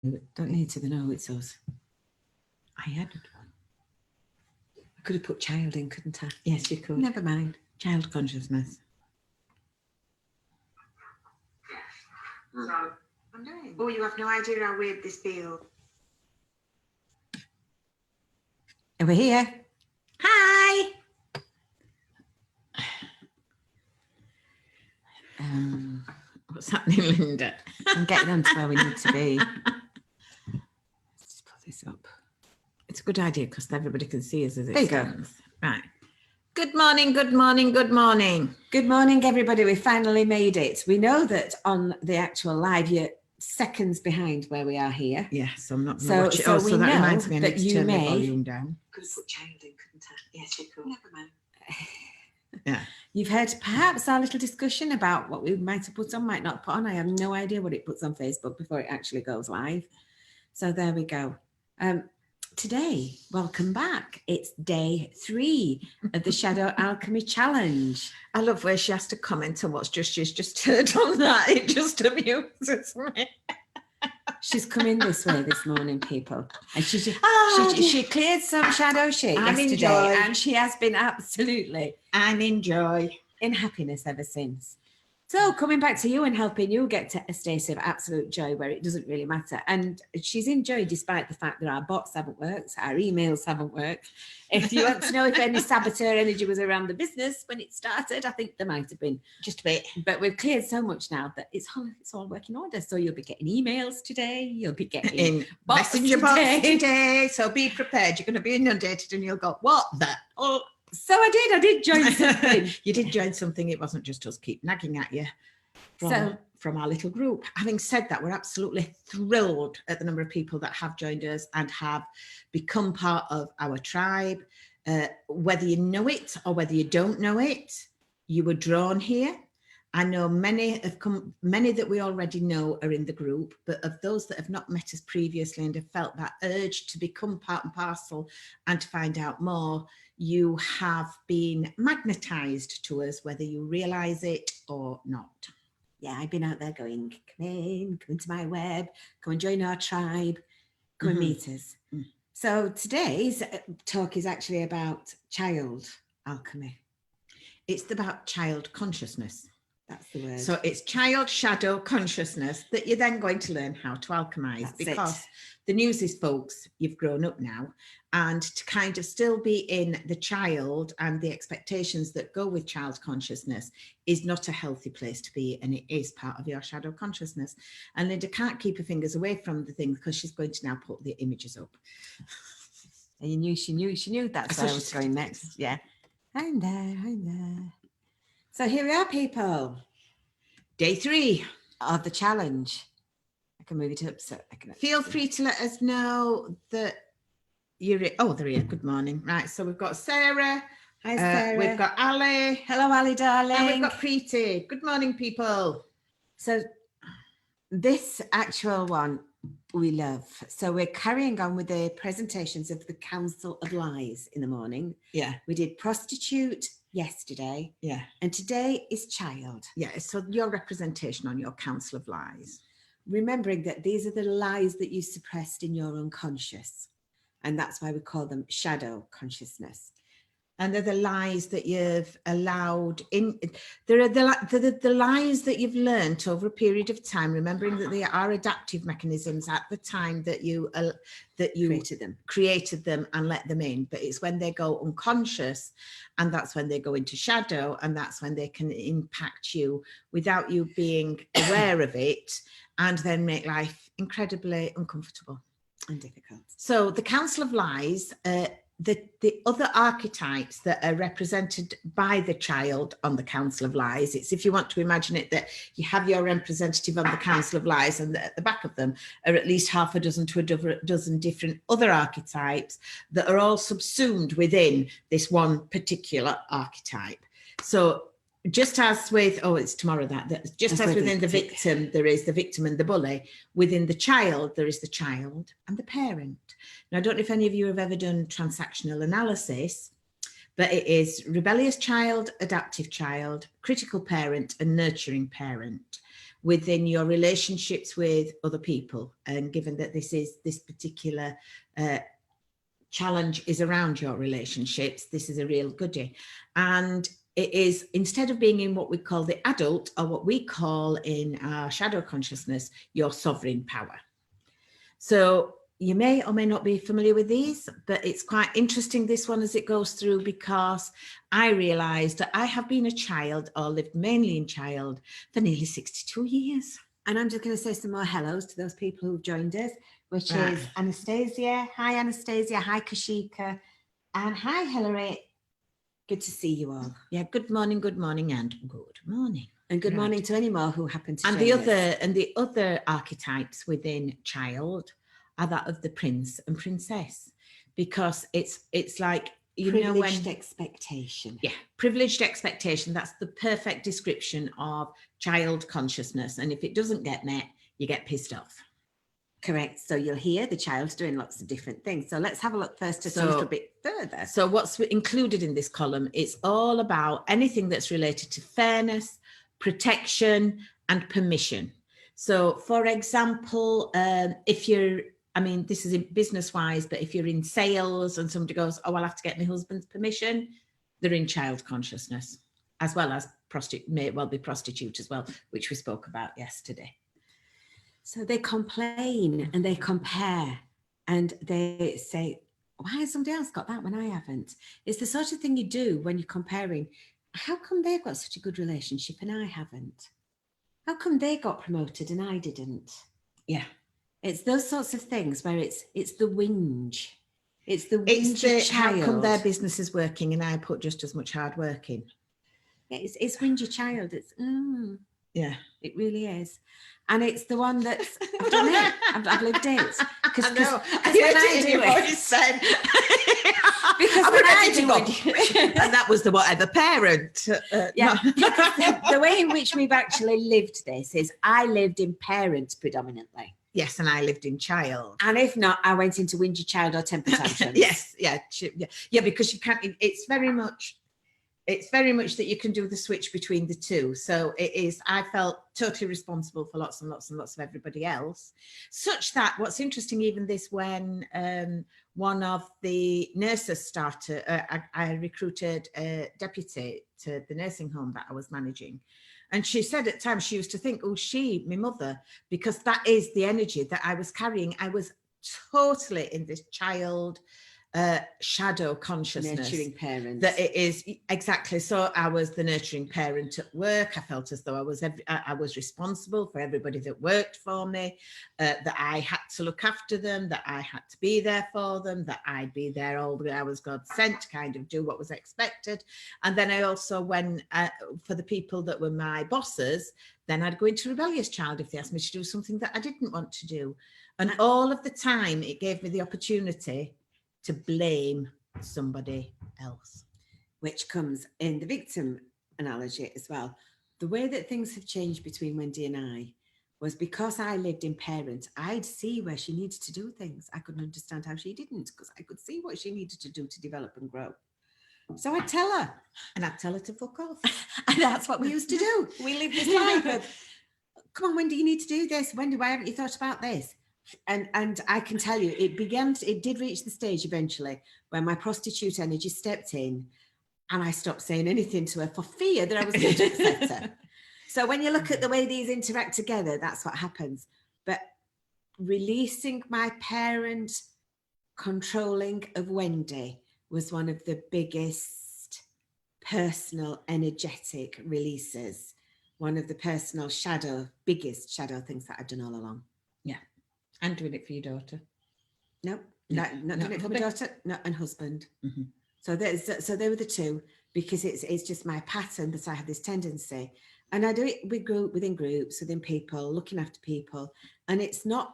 Don't need to know it's us. I had one. I could have put child in, couldn't I? Yes, you could. Never mind. Child consciousness. Oh, you have no idea how weird this feels. Are we here? Hi. What's happening, Linda? I'm getting on to where we need to be. Let's just put this up. It's a good idea because everybody can see us as it There you go. stands. Right. Good morning, good morning, good morning. Good morning, everybody. We finally made it. We know that on the actual live, you're seconds behind where we are here. Yeah, so I'm not going to So- watch it. so Oh, we so that know reminds me, I that need to you turn the may- volume down. Could have put child in, couldn't I? Yes, you could. Never mind. Yeah. You've heard perhaps our little discussion about what we might have put on, might not put on. I have no idea what it puts on Facebook before it actually goes live. So there we go. Today, welcome back. It's day 3 of the Shadow Alchemy Challenge. I love where she has to comment on what's she's just heard on that. It just amuses me. She's come in this way this morning, people. And she cleared some shadow shit I'm in yesterday, joy. and she has been absolutely I'm in joy. in happiness ever since. So coming back to you and helping you get to a state of absolute joy where it doesn't really matter. And she's in joy despite the fact that our bots haven't worked, our emails haven't worked. If you want to know if any saboteur energy was around the business when it started, I think there might have been. Just a bit. But we've cleared so much now that it's all working order. So you'll be getting emails today. You'll be getting In bots messenger box today. today. So be prepared. You're going to be inundated and you'll go, what the? Oh. So I did join something. You did join something. It wasn't just us keep nagging at you from our little group. Having said that, we're absolutely thrilled at the number of people that have joined us and have become part of our tribe. Whether you know it or whether you don't know it, you were drawn here. I know many that we already know are in the group, but of those that have not met us previously and have felt that urge to become part and parcel and to find out more, you have been magnetized to us, whether you realize it or not. Yeah, I've been out there going, come into my web, come and join our tribe, come and meet us. So today's talk is actually about child alchemy. It's about child consciousness. That's the word. So it's child shadow consciousness that you're then going to learn how to alchemize. That's because it. the news is, folks, you've grown up now, and to kind of still be in the child and the expectations that go with child consciousness is not a healthy place to be, and it is part of your shadow consciousness. And Linda can't keep her fingers away from the things because she's going to now put the images up. And she knew that's where I was going next. Yeah. I'm there. So here we are, people. Day 3 of the challenge. I can move it up so I can. Feel free to let us know that you're. Oh, there you are. Good morning. Right. So we've got Sarah. Hi, Sarah. We've got Ali. Hello, Ali, darling. And we've got Preeti. Good morning, people. So this actual one we love. So we're carrying on with the presentations of the Council of Lies in the morning. Yeah. We did prostitute yesterday. Yeah. And today is child. Yeah. So your representation on your Council of Lies. Remembering that these are the lies that you suppressed in your unconscious. And that's why we call them shadow consciousness. And they're the lies that you've allowed in. There are the lies that you've learned over a period of time, remembering that they are adaptive mechanisms at the time that you created them and let them in. But it's when they go unconscious, and that's when they go into shadow, and that's when they can impact you without you being aware of it, and then make life incredibly uncomfortable and difficult. So the Council of Lies, the other archetypes that are represented by the child on the Council of Lies, it's, if you want to imagine it, that you have your representative on the Council of Lies, and at the back of them are at least half a dozen to a dozen different other archetypes that are all subsumed within this one particular archetype. So just as with, it's tomorrow that just as within the victim, there is the victim and the bully, within the child, there is the child and the parent. Now, I don't know if any of you have ever done transactional analysis, but it is rebellious child, adaptive child, critical parent, and nurturing parent. within your relationships with other people. And given that this particular challenge is around your relationships, this is a real goodie. And it is, instead of being in what we call the adult, or what we call in our shadow consciousness, your sovereign power. So you may or may not be familiar with these, but it's quite interesting, this one, as it goes through, because I realised that I have been a child, or lived mainly in child, for nearly 62 years. And I'm just going to say some more hellos to those people who've joined us, which Right. is Anastasia. Hi, Anastasia. Hi, Kashika. And hi, Hilary. Good to see you all. Yeah, good morning, and good morning. And good Right. morning to any more who happen to And join the other archetypes within child are that of the prince and princess, because it's like, you know, when privileged expectation. Yeah, privileged expectation. That's the perfect description of child consciousness. And if it doesn't get met, you get pissed off. Correct. So you'll hear the child doing lots of different things. So let's have a look first just a little bit further. So what's included in this column, it's all about anything that's related to fairness, protection, and permission. So for example, if you're, I mean, this is business wise, but if you're in sales and somebody goes, oh, I'll have to get my husband's permission, they're in child consciousness, as well as may well be prostitute as well, which we spoke about yesterday. So they complain and they compare and they say, why has somebody else got that when I haven't? It's the sort of thing you do when you're comparing. How come they've got such a good relationship and I haven't? How come they got promoted and I didn't? Yeah. It's those sorts of things where it's the whinge. It's the whingy child. How come their business is working and I put just as much hard work in? Yeah, it's whingy child. It's yeah, it really is. And it's the one that's I've done it. I've lived it. Because when I do it, because when I do it, and that was the whatever parent. Yeah, the way in which we've actually lived this is I lived in parent predominantly. Yes, and I lived in child. And if not, I went into whingy child or temper tantrums. Yes, yeah, because you can't. It's very much that you can do the switch between the two. So it is, I felt totally responsible for lots and lots and lots of everybody else, such that what's interesting, even this, when one of the nurses started, I recruited a deputy to the nursing home that I was managing. And she said at times she used to think, oh, my mother, because that is the energy that I was carrying. I was totally in this child shadow consciousness, nurturing parent. That it is exactly. So I was the nurturing parent at work. I felt as though I was responsible for everybody that worked for me, that I had to look after them, that I had to be there for them, that I'd be there all the hours God sent, kind of do what was expected. And then I also, when for the people that were my bosses, then I'd go into rebellious child if they asked me to do something that I didn't want to do. And all of the time it gave me the opportunity to blame somebody else, which comes in the victim analogy as well. The way that things have changed between Wendy and I was because I lived in parent, I'd see where she needed to do things. I couldn't understand how she didn't, because I could see what she needed to do to develop and grow. So I'd tell her, and I'd tell her to fuck off. And that's what we used to do. We lived this life of, come on, Wendy, you need to do this. Wendy, why haven't you thought about this? And I can tell you, it did reach the stage eventually where my prostitute energy stepped in and I stopped saying anything to her for fear that I was going to upset her. So when you look at the way these interact together, that's what happens. But releasing my parent controlling of Wendy was one of the biggest personal energetic releases, one of the personal biggest shadow things that I've done all along. Yeah. And doing it for your daughter? Nope, not doing it for my daughter, and husband. Mm-hmm. So they were the two, because it's just my pattern that I have this tendency, and I do it within groups, within people, looking after people, and it's not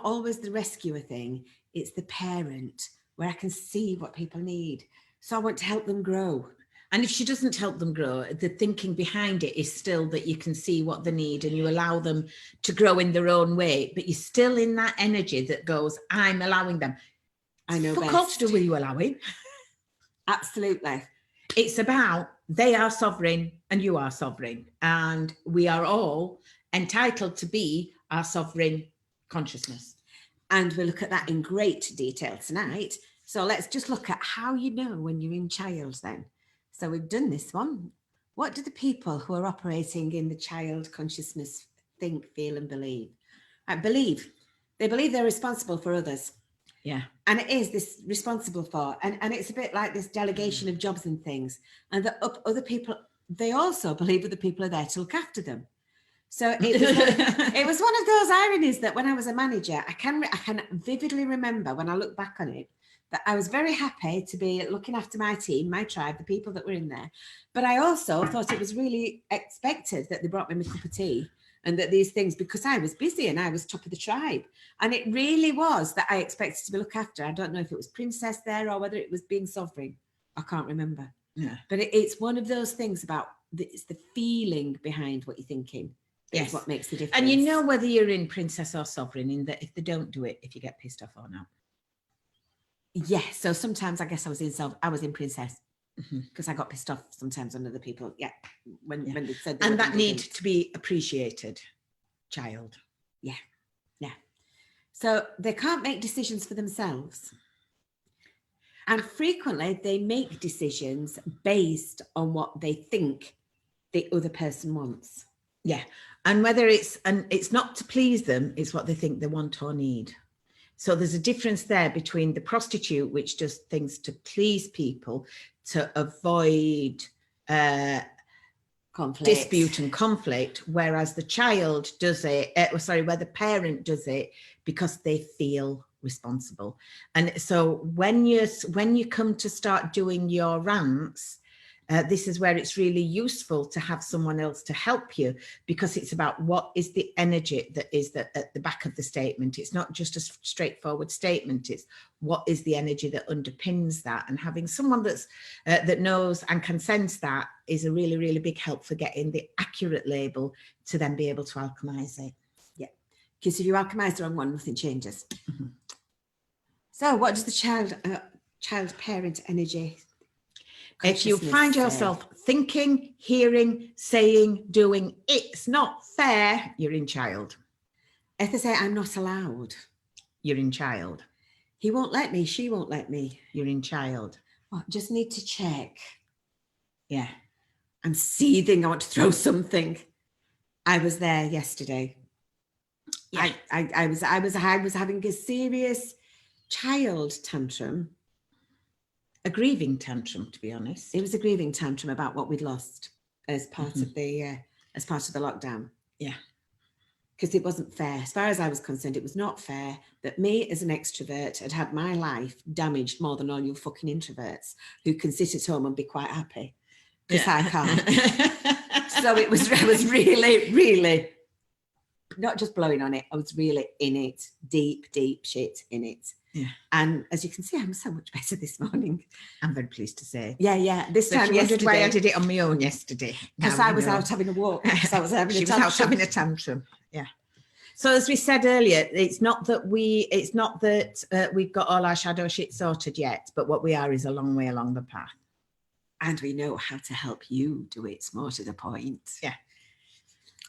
always the rescuer thing. It's the parent where I can see what people need, so I want to help them grow. And if she doesn't help them grow, the thinking behind it is still that you can see what they need and you allow them to grow in their own way, but you're still in that energy that goes, I'm allowing them. I know best. Fuck off to do with you allowing. Absolutely. It's about they are sovereign and you are sovereign, and we are all entitled to be our sovereign consciousness. And we'll look at that in great detail tonight. So let's just look at how you know when you're in child then. So we've done this one. What do the people who are operating in the child consciousness think, feel and believe? They believe they're responsible for others. Yeah. And it is this responsible for, and it's a bit like this delegation of jobs and things. And that other people, they also believe other people are there to look after them. So it was one of those ironies that when I was a manager, I can vividly remember when I look back on it, that I was very happy to be looking after my team, my tribe, the people that were in there. But I also thought it was really expected that they brought me my cup of tea and that these things, because I was busy and I was top of the tribe. And it really was that I expected to be looked after. I don't know if it was princess there or whether it was being sovereign. I can't remember. Yeah. But it's one of those things about, it's the feeling behind what you're thinking. Yes. Is what makes the difference. And you know whether you're in princess or sovereign in that if they don't do it, if you get pissed off or not. Yeah, so sometimes I guess I was in princess because I got pissed off sometimes on other people. Yeah, when they said they and were that gonna do need things. to be appreciated, child. Yeah. So they can't make decisions for themselves, and frequently they make decisions based on what they think the other person wants. Yeah, and it's not to please them; it's what they think they want or need. So there's a difference there between the prostitute, which does things to please people, to avoid dispute and conflict, whereas the child does it, where the parent does it because they feel responsible. And so when you come to start doing your rants, this is where it's really useful to have someone else to help you, because it's about what is the energy that is at the back of the statement. It's not just a straightforward statement. It's what is the energy that underpins that, and having someone that knows and can sense that is a really, really big help for getting the accurate label to then be able to alchemize it. Yeah, because if you alchemize the wrong one, nothing changes. Mm-hmm. So what does the child parent energy? If you find yourself thinking, hearing, saying, doing, it's not fair, you're in child. If they say, I'm not allowed, you're in child. He won't let me, she won't let me, you're in child. Oh, just need to check. Yeah. I'm seething, I want to throw something. I was there yesterday. Yeah. I was having a serious child tantrum. A grieving tantrum, to be honest. It was a grieving tantrum about what we'd lost as part of the lockdown. Yeah, because it wasn't fair. As far as I was concerned, it was not fair that me as an extrovert had my life damaged more than all you fucking introverts who can sit at home and be quite happy. Because I can't. So I was really, really not just blowing on it. I was really in it, deep shit in it. Yeah. And as you can see, I'm so much better this morning. I'm very pleased to say. Yeah. This time yesterday. Wondered why I did it on my own yesterday. Because I was out having a walk. I was having she was out having a tantrum. Yeah. So as we said earlier, it's not that we've got all our shadow shit sorted yet, but what we are is a long way along the path. And we know how to help you do it, more to the point. Yeah.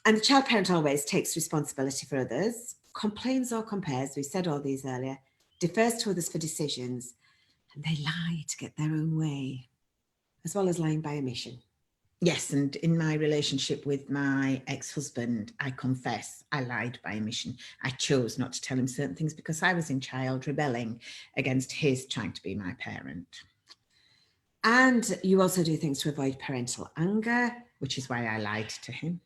And the child parent always takes responsibility for others, complains or compares, we said all these earlier, defers to others for decisions, and they lie to get their own way, as well as lying by omission. Yes, and in my relationship with my ex-husband, I confess I lied by omission. I chose not to tell him certain things because I was in child rebelling against his trying to be my parent. And you also do things to avoid parental anger. Which is why I lied to him.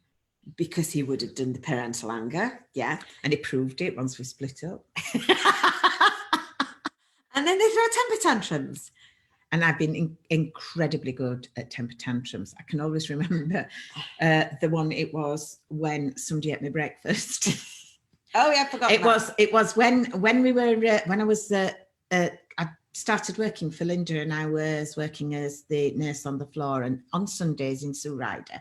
Because he would have done the parental anger, yeah. And he proved it once we split up. And then they throw temper tantrums. And I've been incredibly good at temper tantrums. I can always remember the one it was when somebody ate my breakfast. Oh yeah, I forgot. It was when I was I started working for Linda, and I was working as the nurse on the floor, and on Sundays in Sue Ryder,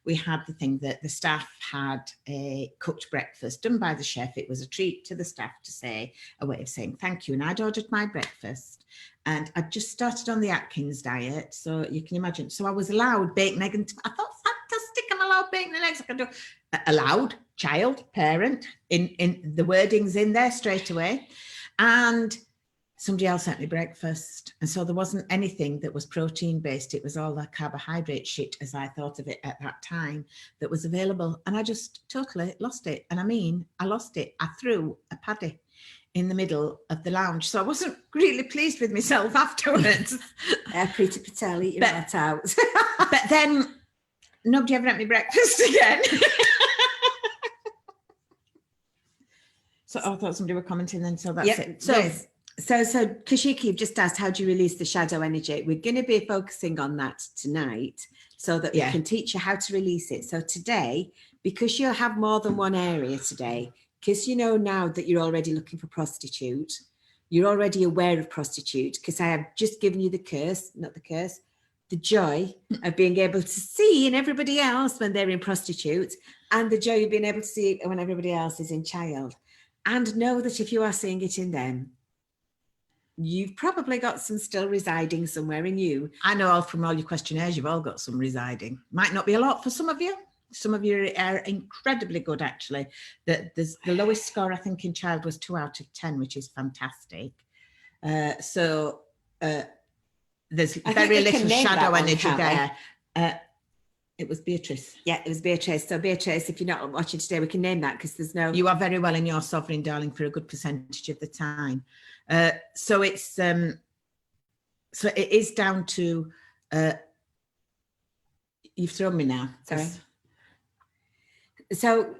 we had the thing that the staff had a cooked breakfast done by the chef. It was a treat to the staff to say, a way of saying thank you. And I'd ordered my breakfast and I'd just started on the Atkins diet. So you can imagine. So I was allowed bacon, egg and I thought, fantastic, I'm allowed bacon and eggs. I can do allowed, child, parent, in the wordings in there straight away. And somebody else sent me breakfast. And so there wasn't anything that was protein based. It was all the carbohydrate shit, as I thought of it at that time, that was available. And I just totally lost it. And I mean, I lost it. I threw a paddy in the middle of the lounge. So I wasn't really pleased with myself afterwards. Pretty Patel, eat your heart out. But then nobody ever ate me breakfast again. So I thought somebody were commenting then. So that's it. So Kashika, you've just asked, how do you release the shadow energy? We're going to be focusing on that tonight so that we can teach you how to release it. So today, because you'll have more than one area today, because you know now that you're already looking for prostitute, you're already aware of prostitute, because I have just given you the joy of being able to see in everybody else when they're in prostitute, and the joy of being able to see it when everybody else is in child. And know that if you are seeing it in them, you've probably got some still residing somewhere in you. I know from all your questionnaires, you've all got some residing. Might not be a lot for some of you. Some of you are incredibly good, actually. The lowest score, I think, in child was 2 out of 10, which is fantastic. There's very little shadow energy there. It was Beatrice. Yeah, it was Beatrice. So Beatrice, if you're not watching today, we can name that because there's no... You are very well in your sovereign, darling, for a good percentage of the time. So it is down to... you've thrown me now. Sorry. So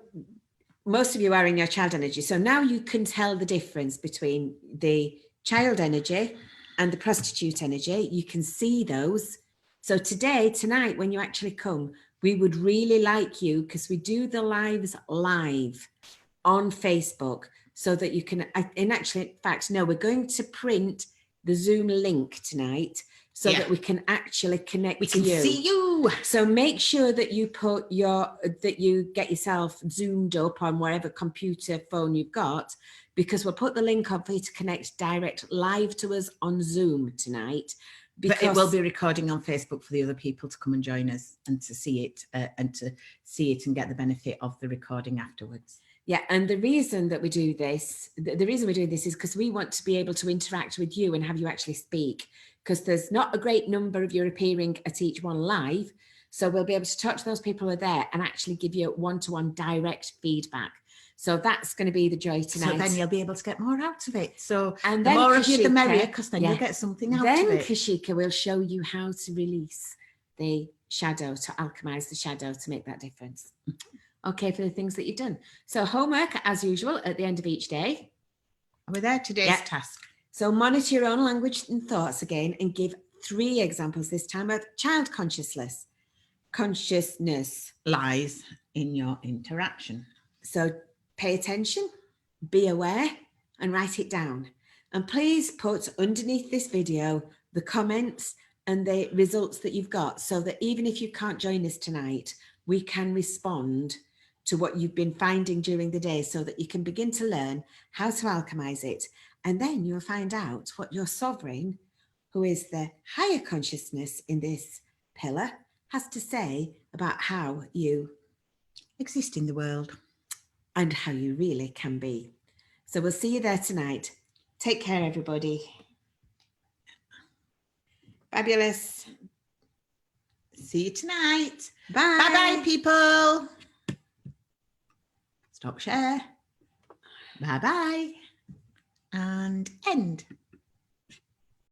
most of you are in your child energy. So now you can tell the difference between the child energy and the prostitute energy. You can see those. So tonight, when you actually come, we would really like you, because we do the lives live on Facebook, so that you can, in fact, no, we're going to print the Zoom link tonight so that we can actually connect to you. We can see you. So make sure that you you get yourself zoomed up on whatever computer, phone you've got, because we'll put the link on for you to connect direct live to us on Zoom tonight. But it will be recording on Facebook for the other people to come and join us and to see it and get the benefit of the recording afterwards. Yeah, and the reason that we do this, the reason we're doing this is because we want to be able to interact with you and have you actually speak, because there's not a great number of you appearing at each one live. So we'll be able to talk to those people who are there and actually give you one-to-one direct feedback. So that's going to be the joy tonight. So then you'll be able to get more out of it. So and the then more of you, the merrier, because then you'll get something out of it. Then Kashika will show you how to release the shadow, to alchemize the shadow, to make that difference. Okay, for the things that you've done. So homework, as usual, at the end of each day. Are we there? Today's task. So monitor your own language and thoughts again, and give 3 examples this time of child consciousness lies in your interaction. So pay attention, be aware, and write it down. And please put underneath this video the comments and the results that you've got, so that even if you can't join us tonight, we can respond to what you've been finding during the day, so that you can begin to learn how to alchemize it. And then you'll find out what your sovereign, who is the higher consciousness in this pillar, has to say about how you exist in the world and how you really can be. So we'll see you there tonight. Take care, everybody. Fabulous. See you tonight. Bye. Bye-bye, people. Stop share. Bye-bye. And end.